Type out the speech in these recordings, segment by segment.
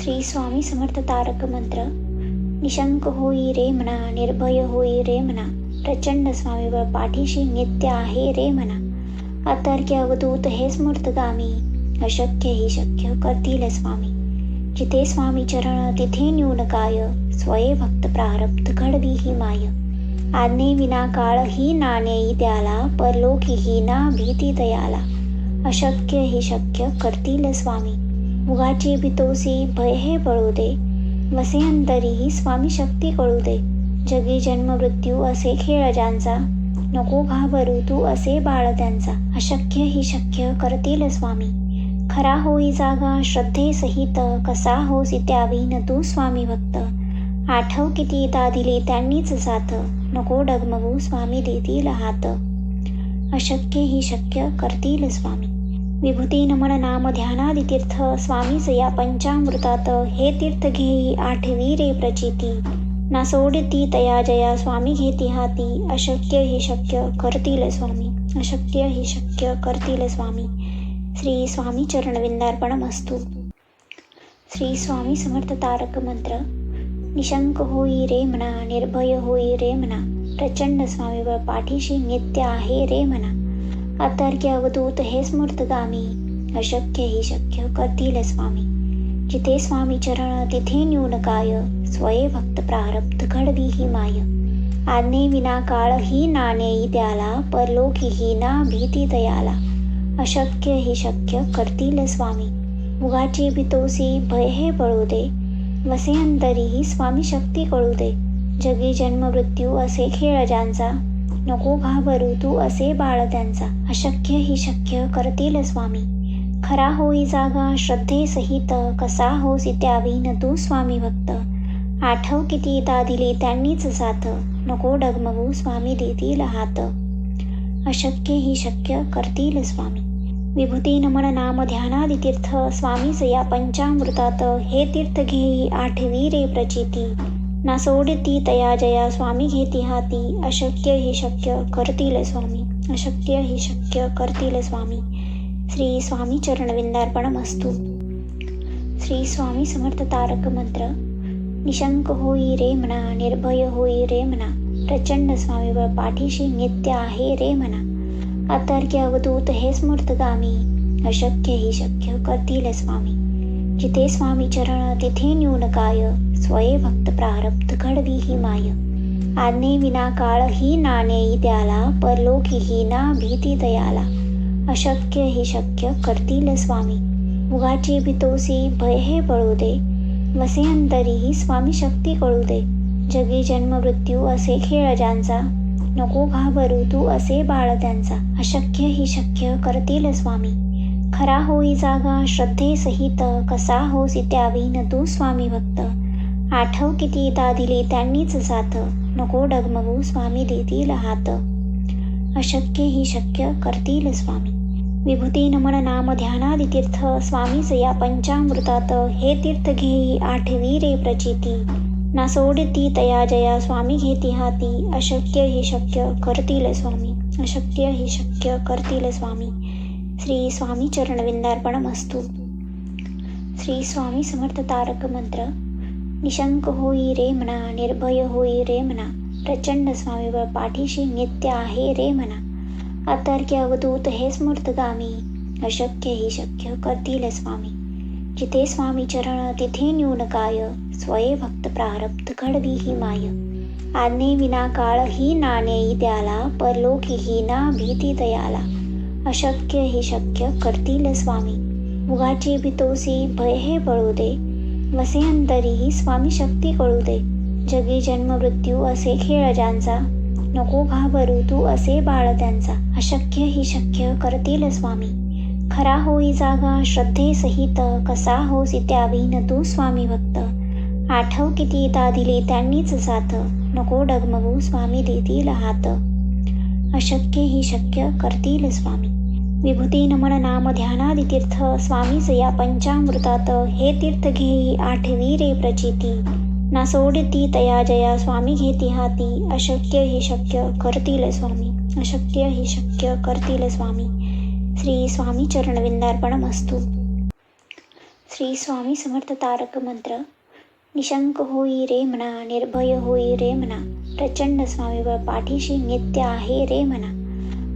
श्री स्वामी समर्थ तारक मंत्र. निशंक होई रे मना, निर्भय होई रे मना, प्रचंड स्वामीबळ पाठीशी नित्य आहे रे मना. अतर्क्य अवधूत हे स्मृतगामी, अशक्य ही शक्य करतील स्वामी. जिथे स्वामी चरण तिथे न्यून काय, स्वये भक्त प्रारब्ध घडवी ही माय. आज्ञे विना काळ ही नाणेई त्याला, परलोकी ही ना भीती दयाला. अशक्य ही शक्य करतील स्वामी. उगाची भीतोसी भय हे पळू दे, वसे अंतरी ही स्वामी शक्ती कळू दे. जगी जन्म मृत्यू असे खेळ ज्यांचा, नको घाबरू तू असे बाळ त्यांचा. अशक्य ही शक्य करतील स्वामी. खरा होई जागा श्रद्धेसहित, कसा होसी त्यावीन तू स्वामी भक्त. आठव कितीदा दिली त्यांनीच साथ, नको डगमगू स्वामी देतील हात. अशक्य ही शक्य करतील स्वामी. विभूती नमन नाम ध्यानादि तीर्थ, स्वामीच या पंचामृतात हे तीर्थ घेई आठवी रे प्रचिती. ना सोडती तया जया स्वामी घेती हाती. अशक्य ही शक्य करतील स्वामी. अशक्य ही शक्य करतील स्वामी. श्री स्वामी चरणविंदार्पणमस्तु. श्री स्वामी समर्थ तारक मंत्र. निशंक होई रे मना, निर्भय होई रे मना, प्रचंड स्वामीबळ पाठीशी नित्य आहे रे मना. अतर्क्य अवधूत हे स्मृतगामी, अशक्य ही शक्य करतील स्वामी. जिथे स्वामी चरण तिथे न्यून काय, स्वये भक्त प्रारब्ध घडवी ही माय. आज्ञे विना काळ ही नाणेई त्याला, परलोकी ही ना भीती दयाला. अशक्य ही शक्य करतील स्वामी. उगाची भीतोसी भय हे पळू दे, वसे अंतरी ही स्वामी शक्ती कळू दे. जगी जन्म मृत्यू असे खेळ ज्यांचा, नको घाबरू तू असे बाळ त्यांचा. अशक्य ही शक्य करतील स्वामी. खरा होई जागा श्रद्धेसहित, कसा होसी त्यावीन तू स्वामी भक्त. आठव कितीदा दिली त्यांनीच साथ, नको डगमगू स्वामी देतील हात. अशक्य ही शक्य करतील स्वामी. विभूती नमन नाम ध्यानादि तीर्थ, स्वामीच या पंचामृतात हे तीर्थ घेई आठवी रे प्रचिती. ना सोडती तया जया स्वामी घेती हाती. अशक्य ही शक्य करतील स्वामी. अशक्य ही शक्य करतील स्वामी. श्री स्वामी चरणविंदार्पणमस्तु. श्री स्वामी समर्थ तारक मंत्र. निशंक होई रे मना, निर्भय होई रे मना, प्रचंड स्वामीबळ पाठीशी नित्य आहे रे मना. अतर्क्य अवधूत हे स्मृतगामी, अशक्य ही शक्य करतील स्वामी. जिथे स्वामी चरण तिथे न्यून काय, स्वये भक्त प्रारब्ध घडवी ही माय. आज्ञे विना काळ ही नाणेई त्याला, परलोकी ही ना भीती दयाला. अशक्य ही शक्य करतील स्वामी. उगाची भीतोसी भय हे पळू दे, वसे अंतरी ही स्वामी शक्ती कळू दे. जगी जन्म मृत्यू असे खेळ ज्यांचा, नको घाबरू तू असे बाळ त्यांचा. अशक्य ही शक्य करतील स्वामी. खरा होई जागा श्रद्धेसहित, कसा होसी त्यावीन तू स्वामी भक्त. आठव कितीदा दिली त्यांनीच साथ, नको डगमगू स्वामी देतील हात. अशक्य ही शक्य करतील स्वामी. विभूती नमन नाम ध्यानादि तीर्थ, स्वामीच या पंचामृतात हे तीर्थ घेई आठवी रे प्रचिती. ना सोडती तया जया स्वामी घेती हाती. अशक्य ही शक्य करतील स्वामी. अशक्य ही शक्य करतील स्वामी. श्री स्वामी चरणविंदार्पणमस्तु. श्री स्वामी समर्थ तारक मंत्र. निशंक होई रे मना, निर्भय होई रे मना, प्रचंड स्वामीबळ पाठीशी नित्य आहे रे मना. अतर्क्य अवधूत हे स्मृतगामी, अशक्य ही शक्य करतील स्वामी. जिथे स्वामी चरण तिथे न्यून काय, स्वये भक्त प्रारब्ध घडवी ही माय. आज्ञे विना काळ ही नाणेई त्याला, परलोकी ही ना भीती दयाला. अशक्य ही शक्य करतील स्वामी. उगाची भीतोसी भय हे पळू दे, वसे अंतरी ही स्वामी शक्ती कळू दे. जगी जन्म मृत्यू असे खेळ ज्यांचा, नको घाबरू तू असे बाळ त्यांचा. अशक्य ही शक्य करतील स्वामी. खरा होई जागा श्रद्धेसहित, कसा होसी त्यावीन तू स्वामी भक्त. आठव कितीदा दिली त्यांनीच साथ, नको डगमगू स्वामी देतील हात. अशक्य ही शक्य करतील स्वामी. विभूती नमन नाम ध्यानादि तीर्थ, स्वामीच या पंचामृतात हे तीर्थ घेई आठवी रे प्रचिती. ना सोडती तया जया स्वामी घेती हाती. अशक्य ही शक्य करतील स्वामी. अशक्य ही शक्य करतील स्वामी. श्री स्वामी चरणविंदार्पणमस्तु. श्री स्वामी समर्थ तारक मंत्र. निशंक होई रे मना, निर्भय होई रे मना, प्रचंड स्वामीबळ पाठीशी नित्य आहे रे मना.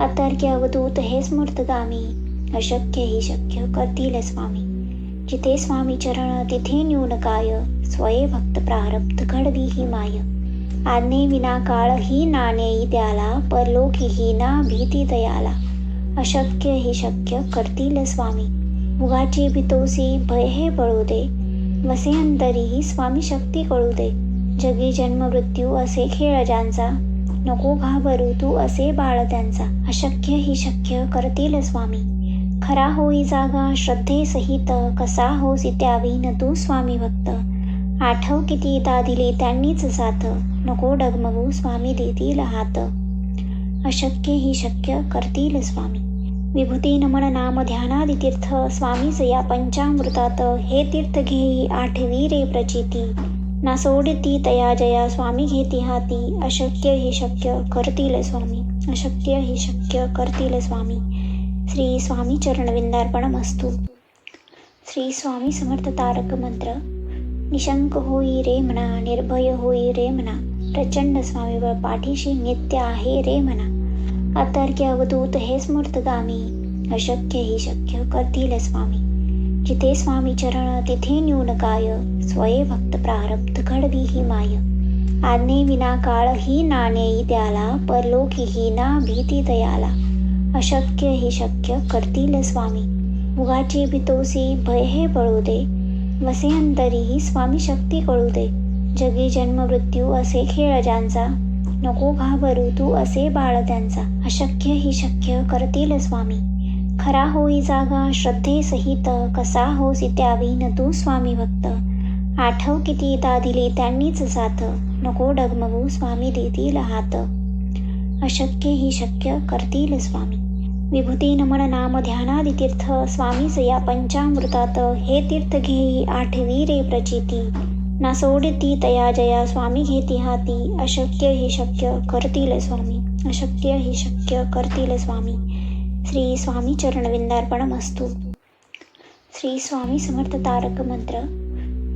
अतर्क्य अवधूत हे स्मृतगामी, अशक्य ही शक्य करतील स्वामी. जिथे स्वामी चरण तिथे न्यून काय, स्वये भक्त प्रारब्ध घडवी ही माय. आज्ञे विना काळ ही नाणेई त्याला, परलोकी ही ना भीती दयाला. अशक्य ही शक्य करतील स्वामी. उगाची भीतोसी भय हे पळू दे, वसे अंतरी स्वामी शक्ती कळू दे. जगी जन्म मृत्यू असे खेळ ज्यांचा, नको घाबरू तू असे बाळ त्यांचा. अशक्य ही शक्य करतील स्वामी. खरा होई जागा श्रद्धेसहित, कसा होसी त्यावीन तू स्वामी भक्त. आठव कितीदा दिली त्यांनीच साथ, नको डगमगू स्वामी देतील हात. अशक्य ही शक्य करतील स्वामी. विभूती नमन नाम ध्यानादि तीर्थ, स्वामीच या पंचामृतात. हे तीर्थ घेई आठवी रे प्रचिती, ना सोडती तया जया स्वामी घेती हाती. अशक्य ही शक्य करतील स्वामी. अशक्य ही शक्य करतील स्वामी. श्री स्वामी चरणविंदार्पणमस्तु. श्री स्वामी समर्थ तारक मंत्र. निशंक होई रे मना, निर्भय होई रे मना, प्रचंड स्वामीबळ पाठीशी नित्य आहे रे मना. अतर्क्य अवधूत हे स्मृतगामी, अशक्य ही शक्य करतील स्वामी. जिथे स्वामी चरण तिथे न्यून काय, स्वये भक्त प्रारब्ध घडवी ही माय. आज्ञे विना काळ ही नाणेई त्याला, परलोकी ही ना भीती दयाला. अशक्य ही शक्य करतील स्वामी. उगाची भीतोसी भय हे पळू दे, वसे अंतरी स्वामी शक्ती कळू दे. जगी जन्म मृत्यू असे खेळ ज्यांचा, नको घाबरू तू असे बाळ त्यांचा. अशक्य ही शक्य करतील स्वामी. खरा होई जागा श्रद्धेसहित, कसा होसी त्यावीन तू स्वामी भक्त. आठव कितीदा दिली त्यांनीच साथ, नको डगमगू स्वामी देतील हात. अशक्य ही शक्य करतील स्वामी. विभूती नमन नाम ध्यानादि तीर्थ, स्वामीच या पंचामृतात. हे तीर्थ घेई आठवी रे प्रचिती, ना सोडती तया जया स्वामी घेती हाती. अशक्य ही शक्य करतील स्वामी. अशक्य ही शक्य करतील स्वामी. श्री स्वामी चरणविंदार्पणमस्तु. श्री स्वामी समर्थ तारक मंत्र.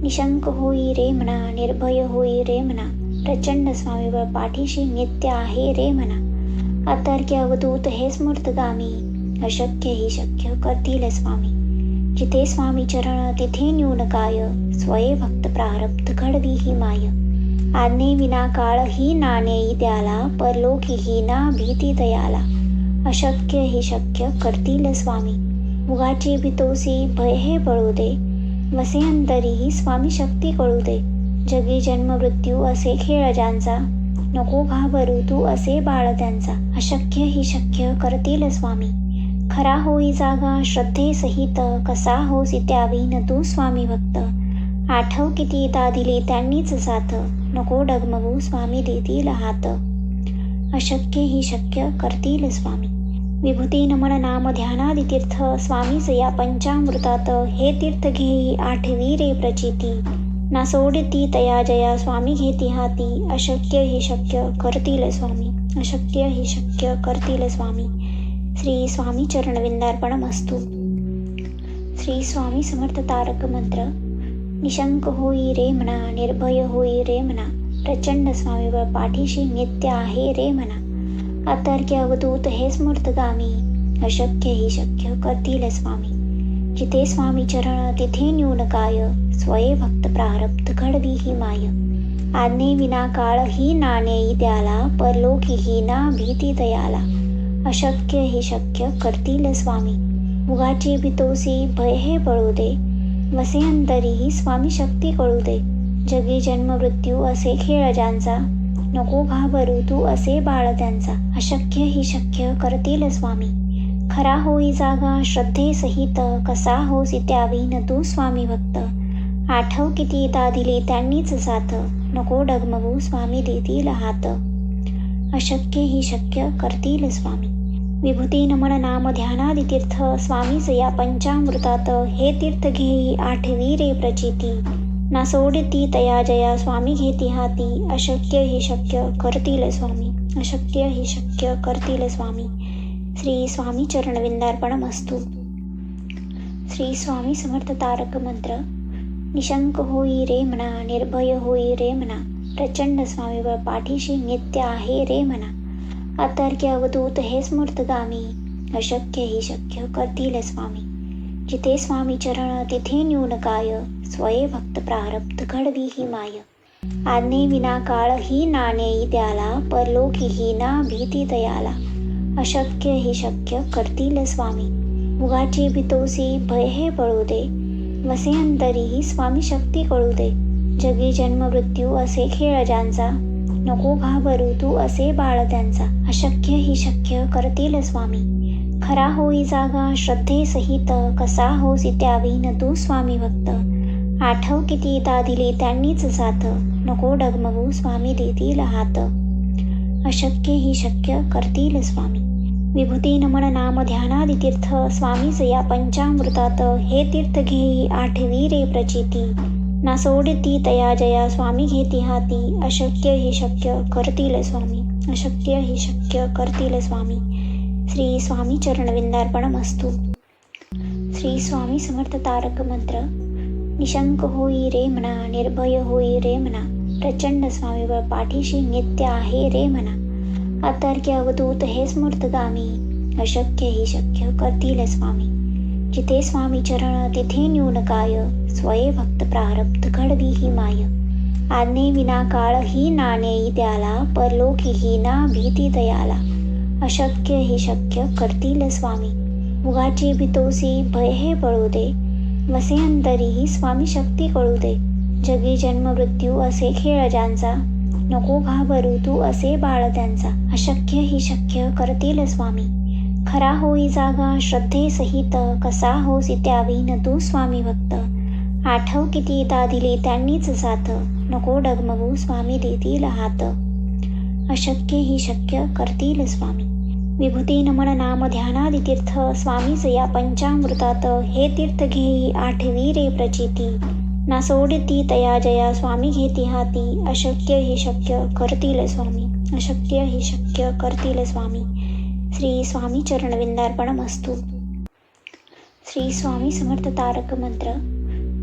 निशंक होई रे मना, निर्भय होई रे मना, प्रचंड स्वामीबळ पाठीशी नित्य आहे रे मना. अतर्क्य अवधूत हे स्मृतगामी, अशक्य ही शक्य करतील स्वामी. जिथे स्वामी चरण तिथे न्यून काय, स्वये भक्त प्रारब्ध घडवी ही माय. आज्ञे विना काळ ही नाणेई त्याला, परलोकी ही ना भीती दयाला. अशक्य ही शक्य करतील स्वामी. उगाची भीतोसी भय हे पळू दे, वसे अंतरी स्वामी शक्ती कळू दे. जगी जन्म मृत्यू असे खेळ ज्यांचा, नको घाबरू तू असे बाळ त्यांचा. अशक्य ही शक्य करतील स्वामी. खरा होई जागा श्रद्धेसहित, कसा होसी त्यावीन तू स्वामी भक्त. आठव कितीदा दिली त्यांनीच साथ, नको डगमगू स्वामी देतील हात. अशक्य ही शक्य करतील स्वामी. विभूती नमन नाम ध्यानादि तीर्थ, स्वामीच या पंचामृतात. हे तीर्थ घेई आठवी रे प्रचिती, ना सोडती तया जया स्वामी घेती हाती. अशक्य ही शक्य करतील स्वामी. अशक्य ही शक्य करतील स्वामी. श्री स्वामी चरणविंदार्पणमस्तु. श्री स्वामी समर्थ तारक मंत्र. निशंक होई रे मना, निर्भय होई रे मना, प्रचंड स्वामीबळ पाठीशी नित्य आहे रे मना. अतर्क्य अवधूत हे स्मृतगामी, अशक्य ही शक्य करतील स्वामी. जिथे स्वामी चरण तिथे न्यून काय, स्वये भक्त प्रारब्ध घडवी ही माय. आज्ञे विना काळ ही नाणेई त्याला, परलोकी ही ना भीती दयाला. अशक्य ही शक्य करतील स्वामी. उगाची भीतोसी भय हे पळू दे, वसे अंतरी स्वामी शक्ती कळू दे. जगी जन्म मृत्यू असे खेळ ज्यांचा, नको घाबरू तू असे बाळ त्यांचा. अशक्य ही शक्य करतील स्वामी. खरा होई जागा श्रद्धेसहित, कसा होसी त्यावीन तू स्वामी भक्त. आठव कितीदा दिली त्यांनीच साथ, नको डगमगू स्वामी देतील हात. अशक्य ही शक्य करतील स्वामी. विभूती नमन नाम ध्यानादि तीर्थ, स्वामीच या पंचामृतात. हे तीर्थ घेई आठवी रे प्रचिती, ना सोडती तया जया स्वामी घेती हाती. अशक्य ही शक्य करतील स्वामी. अशक्य ही शक्य करतील स्वामी. श्री स्वामी चरणविंदार्पणमस्तु. श्री स्वामी समर्थ तारक मंत्र. निशंक होई रे मना, निर्भय होई रे मना, प्रचंड स्वामीबळ पाठीशी नित्य आहे रे मना. अतर्क्य अवधूत हे स्मृतगामी, अशक्य ही शक्य करतील स्वामी. जिथे स्वामी चरण तिथे न्यून काय, स्वये भक्त प्रारब्ध घडवी ही माय. आज्ञे विना काळ ही नाणेई द्याला, परलोकी ही ना भीती दयाला. अशक्य ही शक्य करतील स्वामी. उगाची भीतोसी भय हे पळू दे, वसे अंतरी ही स्वामी शक्ती कळू दे. जगी जन्म मृत्यू असे खेळ ज्यांचा, नको घाबरू तू असे बाळ त्यांचा. अशक्य ही शक्य करतील स्वामी. खरा होई जागा श्रद्धेसहित, कसा होसी त्यावी न तू स्वामी भक्त. आठव कितीदा दिली त्यांनीच साथ, नको डगमगू स्वामी देतील हात. अशक्य ही शक्य करतील स्वामी. विभूती नमन नाम ध्यानादि तीर्थ, स्वामीच या पंचामृतात. हे तीर्थ घेई आठवी रे प्रचिती, ना सोडती तया जया स्वामी घेती हाती. अशक्य ही शक्य करतील स्वामी. अशक्य ही शक्य करतील स्वामी. श्री स्वामी चरणविंदार्पणमस्तु. श्री स्वामी समर्थ तारक मंत्र. निशंक होई रे मना, निर्भय होई रे मना, प्रचंड स्वामीबळ पाठीशी नित्य आहे रे मना. अतर्क्य अवधूत हे स्मृतगामी, अशक्य ही शक्य करतील स्वामी. जिथे स्वामी चरण तिथे न्यून काय, स्वये भक्त प्रारब्ध घडवी ही माय. आज्ञे विना काळ ही नाणेई द्याला, परलोकी ही ना भीती दयाला. अशक्य ही शक्य करतील स्वामी. उगाची भीतोसी भय हे पळू दे, वसे अंतरी ही स्वामी शक्ती कळू दे. जगी जन्म मृत्यू असे खेळ ज्यांचा, नको घाबरू तू असे बाळ त्यांचा. अशक्य ही शक्य करतील स्वामी. खरा होई जागा श्रद्धेसहित, कसा होसी त्यावी न तू स्वामी भक्त. आठव कितीदा दिली त्यांनीच साथ, नको डगमगू स्वामी देतील हात. अशक्य ही शक्य करतील स्वामी. विभूती नमन नाम ध्यानादि तीर्थ, स्वामीच या पंचामृतात. हे तीर्थ घेई आठवी रे प्रचिती, ना सोडती तया जया स्वामी घेती हाती. अशक्य ही शक्य करतील स्वामी. अशक्य ही शक्य करतील स्वामी. श्री स्वामी चरणविंदार्पणमस्तु. श्री स्वामी समर्थ तारक मंत्र.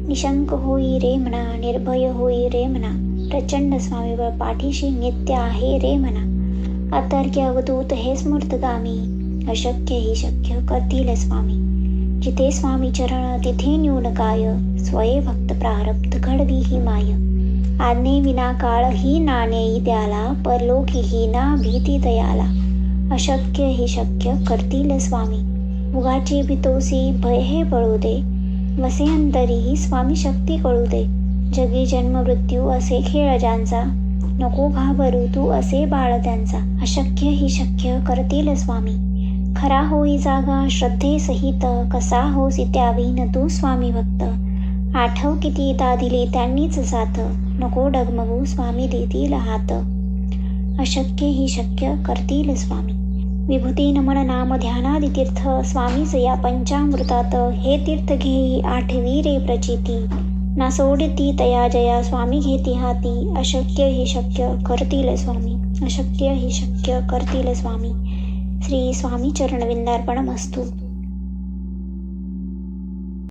निशंक होई रे मना, निर्भय होई रे मना, प्रचंड स्वामीबळ पाठीशी नित्य आहे रे मना. अतर्क्य अवधूत हे स्मृतगामी, अशक्य ही शक्य करतील स्वामी. जिथे स्वामी चरण तिथे न्यून काय, स्वये भक्त प्रारब्ध घडवी ही माय. आज्ञे विना काळ ही नाणेई द्याला, परलोकी ही ना भीती दयाला. अशक्य ही शक्य करतील स्वामी. उगाची भीतोसी भय हे पळू दे, वसे अंतरी ही स्वामी शक्ती कळू दे. जगी जन्म मृत्यू असे खेळ ज्यांचा, नको घाबरू तू असे बाळ त्यांचा. अशक्य ही शक्य करतील स्वामी. खरा होई जागा श्रद्धेसहित, कसा होसी त्यावी न तू स्वामी भक्त. आठव कितीदा दिली त्यांनीच साथ, नको डगमगू स्वामी देतील हात. अशक्य ही शक्य करतील स्वामी. विभूती नमन नाम ध्यानादि तीर्थ, स्वामीच या पंचामृतात. हे तीर्थ घेई आठवी रे प्रचिती, ना सोडती तया जया स्वामी घेती हाती. अशक्य ही शक्य करतील स्वामी. अशक्य ही शक्य करतील स्वामी. श्री स्वामी चरणविंदार्पणमस्तु.